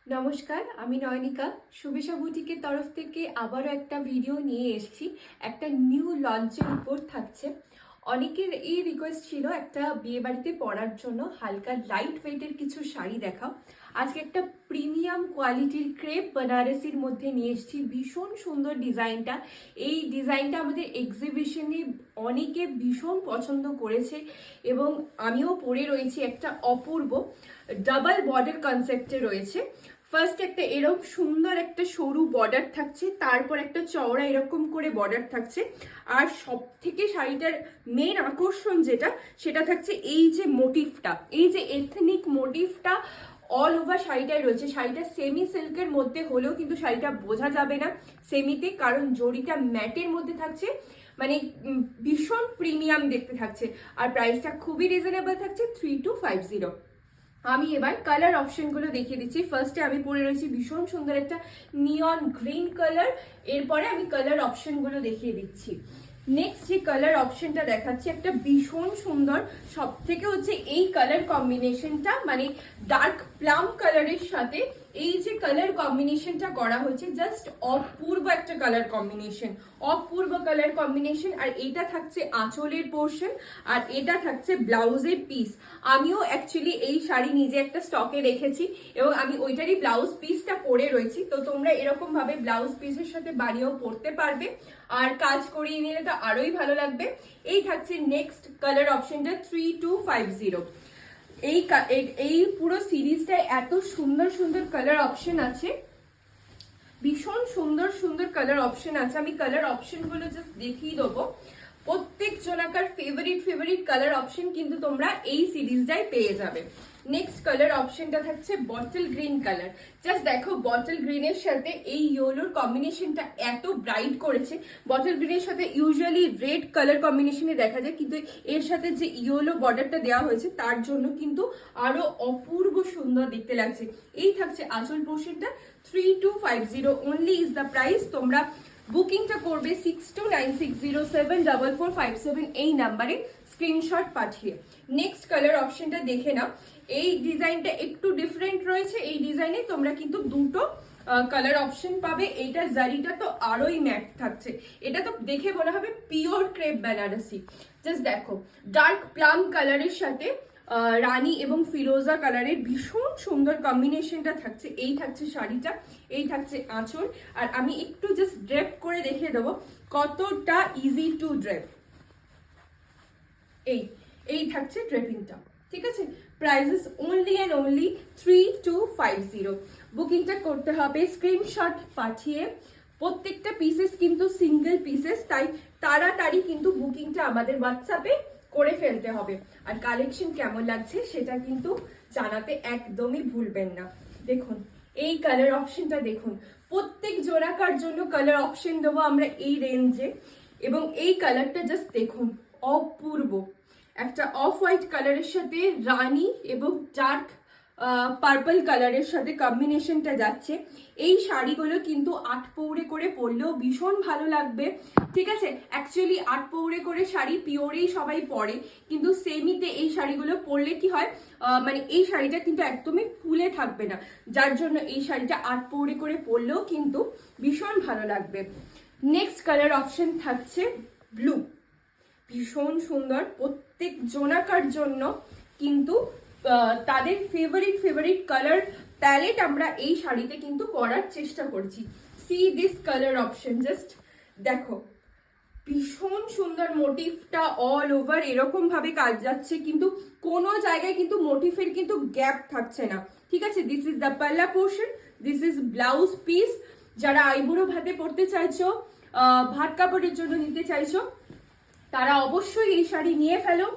নমস্কার, আমি নয়নিকা। শুভেচ্ছা বুটিকের তরফ থেকে আবারও একটা ভিডিও নিয়ে এসেছি। একটা নিউ লঞ্চের উপর থাকছে। অনেকের এই রিকোয়েস্ট ছিল একটা বিয়ে বাড়িতে পরার জন্য হালকা লাইট ওয়েটের কিছু শাড়ি দেখাও। আজকে একটা প্রিমিয়াম কোয়ালিটির ক্রেপ বেনারসির মধ্যে নিয়ে এসেছি। ভীষণ সুন্দর ডিজাইনটা। এই ডিজাইনটা আমাদের এক্সিবিশনে অনেকে ভীষণ পছন্দ করেছে এবং আমিও পরে রয়েছি। একটা অপূর্ব ডাবল বর্ডার কনসেপ্টে রয়েছে। ফার্স্ট একটা এরকম সুন্দর একটা সরু বর্ডার থাকছে, তারপর একটা চওড়া এরকম করে বর্ডার থাকছে, আর সব থেকে শাড়িটার মেন আকর্ষণ সেটা থাকছে এই যে মোটিভটা, এই যে এথনিক মোটিভটা অল ওভার শাড়িটায় রয়েছে। শাড়িটা সেমি সিল্কের মধ্যে হলেও কিন্তু শাড়িটা বোঝা যাবে না সেমিতে, কারণ জড়িটা ম্যাটের মধ্যে থাকছে। মানে ভীষণ প্রিমিয়াম দেখতে থাকছে, আর প্রাইসটা খুবই রিজনেবল থাকছে 3250। আমি এবার কালার অপশনগুলো দেখিয়ে দিচ্ছি। ফার্স্টে আমি পরে রয়েছি ভীষণ সুন্দর একটা নিয়ন গ্রিন কালার। এরপরে আমি কালার অপশনগুলো দেখিয়ে দিচ্ছি। নেক্সট যে কালার অপশনটা দেখাচ্ছি একটা ভীষণ সুন্দর, সব থেকে হচ্ছে এই কালার কম্বিনেশনটা, মানে ডার্ক প্লাম কালারের সাথে এই যে কালার কম্বিনেশনটা করা হয়েছে, জাস্ট অপূর্ব একটা কালার কম্বিনেশন, অপূর্ব কালার কম্বিনেশন। আর এটা থাকছে আঁচলের পোর্শন, আর এটা থাকছে ব্লাউজের পিস। আমিও অ্যাকচুয়ালি এই শাড়ি নিজে একটা স্টকে রেখেছি এবং আমি ওইটারই ব্লাউজ পিসটা পরে রয়েছি। তো তোমরা এরকম ভাবে ব্লাউজ পিসের সাথে বানিয়েও পরতে পারবে, আর কাজ করিয়ে নিলে তো আরোই ভালো লাগবে। এই থাকছে নেক্সট কালার অপশনটা 3250। এই পুরো সিরিজটায় এত সুন্দর সুন্দর কালার অপশন আছে, ভীষণ সুন্দর সুন্দর কালার অপশন আছে। আমি কালার অপশনগুলো জাস্ট দেখিয়ে দেবো। প্রত্যেক জনাকার ফেভারিট কালার অপশন কিন্তু তোমরা এই সিরিজটাই পেয়ে যাবে। নেক্সট কালার অপশনটা থাকছে বটল গ্রিন কালার। জাস্ট দেখো, বটল গ্রিনের সাথে এই ইয়েলোর কম্বিনেশনটা এত ব্রাইট করেছে। বটল গ্রিনের সাথে ইউজুয়ালি রেড কালার কম্বিনেশনে দেখা যায়, কিন্তু এর সাথে যে ইয়েলো বর্ডারটা দেওয়া হয়েছে তার জন্য কিন্তু আরো অপূর্ব সুন্দর দেখতে লাগছে। এই থাকছে আঁচল পোর্শনটা। 3250 অনলি ইজ দ্য প্রাইস। তোমরা বুকিংটা করবে 6296074457 এই নাম্বারে স্ক্রিনশট পাঠিয়ে। নেক্সট কালার অপশনটা দেখে নাও। এই ডিজাইনটা একটু ডিফারেন্ট রয়েছে। এই ডিজাইনে তোমরা কিন্তু দুটো কালার অপশন পাবে। এইটা জারিটা তো আরোই ম্যাট থাকছে, এটা তো দেখে মনে হবে পিওর ক্রেপ বেনারসি। জাস্ট দেখো, ডার্ক প্লাম কালারের সাথে রানী এবং ফিরোজা কালারের ভীষণ সুন্দর কম্বিনেশনটা থাকছে। এই থাকছে শাড়িটা, এই থাকছে আঁচল। আর আমি একটু জাস্ট ড্রেপ করে দেখিয়ে দেবো কতটা ইজি টু ড্রেপ। এই থাকছে ড্রেপিংটা, ঠিক আছে। Prices only and only 3250। বুকিংটা করতে হবে স্ক্রিনশট পাঠিয়ে। প্রত্যেকটা পিসেস কিন্তু সিঙ্গেল পিসেস, তাই তাড়াতাড়ি কিন্তু বুকিংটা আমাদের হোয়াটসঅ্যাপে করে ফেলতে হবে। আর কালেকশন কেমন লাগছে সেটা কিন্তু জানাতে একদমই ভুলবেন না। দেখুন এই কালার অপশনটা দেখুন, প্রত্যেক জোড়াকার জন্য কালার অপশন দেবো আমরা এই রেঞ্জে। এবং এই কালারটা জাস্ট দেখুন, অপূর্ব একটা অফ হোয়াইট কালারের সাথে রানী এবং ডার্ক পার্পল কালারের সাথে কম্বিনেশনটা যাচ্ছে। এই শাড়িগুলো কিন্তু 8 পৌড়ে করে পরলেও ভীষণ ভালো লাগবে, ঠিক আছে। অ্যাকচুয়ালি 8 পৌড়ে করে শাড়ি পিওরেই সবাই পরে, কিন্তু সেমিতে এই শাড়িগুলো পরলে কি হয়, মানে এই শাড়িটা কিন্তু একদমই ফুলে থাকবে না, যার জন্য এই শাড়িটা 8 পৌড়ে করে পরলেও কিন্তু ভীষণ ভালো লাগবে। নেক্সট কালার অপশন থাকছে ব্লু, ভীষণ সুন্দর। প্রত্যেক জোনাকার জন্য কিন্তু তাদের ফেভারিট কালার প্যালেট আমরা এই শাড়িতে কিন্তু করার চেষ্টা করছি। C this colour option, just দেখো ভীষণ সুন্দর। মোটিভটা অল ওভার এরকম ভাবে কাজ যাচ্ছে, কিন্তু কোনো জায়গায় কিন্তু মোটিভের কিন্তু গ্যাপ থাকছে না, ঠিক আছে। দিস ইজ দ্য পাল্লা portion, this is blouse piece. যারা আইবুড়ো ভাতে পড়তে চাইছো, ভাত কাপড়ের জন্য নিতে চাইছো, তারা অবশ্যই এই শাড়ি নিয়ে ফেলো।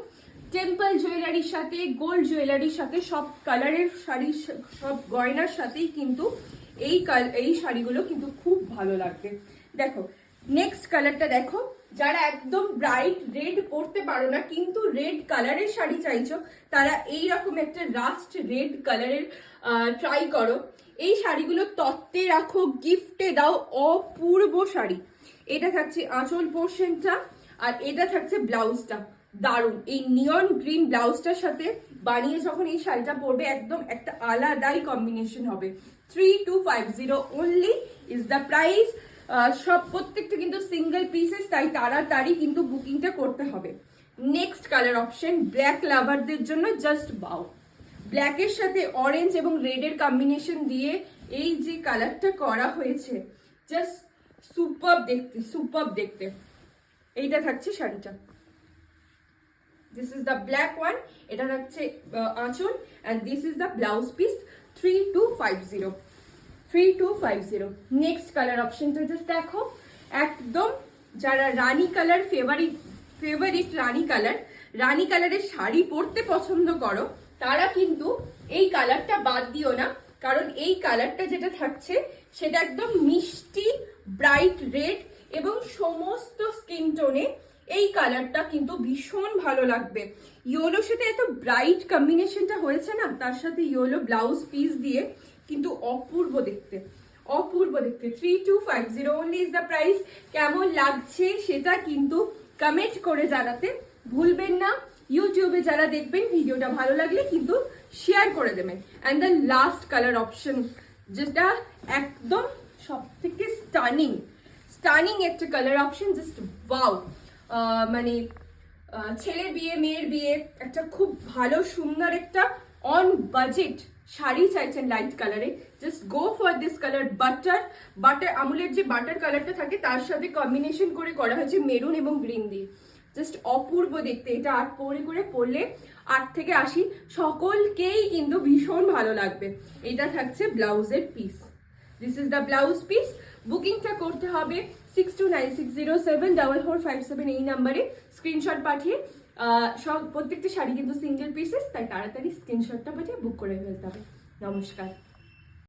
টেম্পল জুয়েলারির সাথে, গোল্ড জুয়েলারির সাথে, সব কালারের শাড়ি, সব গয়নার সাথেই কিন্তু এই শাড়িগুলো কিন্তু খুব ভালো লাগবে। দেখো নেক্সট কালারটা দেখো, যারা একদম ব্রাইট রেড পরতে পারো না কিন্তু রেড কালারের শাড়ি চাইছো, তারা এইরকম একটা রাস্ট রেড কালারের ট্রাই করো। এই শাড়িগুলো তত্ত্বে রাখো, গিফটে দাও, অপূর্ব শাড়ি। এটা থাকছে আঁচল পোর্শনটা, আর এটা থাকছে ব্লাউজটা। দারুণ। এই নিয়ন গ্রিন ব্লাউজটার সাথে বানিয়ে যখন এই শাড়িটা পরবে একদম একটা আলাদাই কম্বিনেশন হবে। 3250 অনলি ইজ দ্য প্রাইস। সব প্রত্যেকটা কিন্তু সিঙ্গেল পিসেস, তাই তাড়াতাড়ি কিন্তু বুকিংটা করতে হবে। নেক্সট কালার অপশন ব্ল্যাক লাভারদের জন্য জাস্ট বাও। ব্ল্যাকের সাথে অরেঞ্জ এবং রেডের কম্বিনেশন দিয়ে এই যে কালারটা করা হয়েছে, জাস্ট সুপার দেখতে, সুপার দেখতে। এইটা থাকছে শাড়িটা, this is the black one. এটা থাকছে আঁচল and this is the blouse piece. 3250 3250। Next colour অপশনটা জাস্ট দেখো, একদম যারা রানী কালার ফেভারিট রানী কালারের শাড়ি পরতে পছন্দ করো, তারা কিন্তু এই কালারটা বাদ দিও না, কারণ এই কালারটা যেটা থাকছে সেটা একদম মিষ্টি ব্রাইট রেড এবং সমস্ত স্কিন টোনে এই কালারটা কিন্তু ভীষণ ভালো লাগবে। ইয়েলোর সাথে এত ব্রাইট কম্বিনেশনটা হয়েছে না, তার সাথে ইয়েলো ব্লাউজ পিস দিয়ে কিন্তু অপূর্ব দেখতে, অপূর্ব দেখতে। 3250 only is the price। কেমন লাগছে সেটা কিন্তু কমেন্ট করে জানাতে ভুলবেন না। ইউটিউবে যারা দেখবেন ভিডিওটা ভালো লাগলে কিন্তু শেয়ার করে দেবেন। And the last colour option, যেটা একদম সব থেকে স্টানিং একটা কালার অপশন, জাস্ট ওয়াও। মানে ছেলের বিয়ে মেয়ের বিয়ে একটা খুব ভালো সুন্দর একটা অন বাজেট শাড়ি চাইছেন লাইট কালারে, just go for this colour. Butter আমুলের যে বাটার কালারটা থাকে তার সাথে কম্বিনেশন করে করা হয়েছে মেরুন এবং গ্রিন দিয়ে, জাস্ট অপূর্ব দেখতে। এটা 8 করে পরলে 8 থেকে 80 সকলকেই কিন্তু ভীষণ ভালো লাগবে। এটা থাকছে ব্লাউজের piece, this is the blouse piece. বুকিংটা করতে হবে 6296074457 এই নাম্বারে স্ক্রিনশট পাঠিয়ে। সব প্রত্যেকটা শাড়ি কিন্তু সিঙ্গেল পিসেস, তাই তাড়াতাড়ি স্ক্রিনশটটা পাঠিয়ে বুক করে ফেলতে হবে। নমস্কার।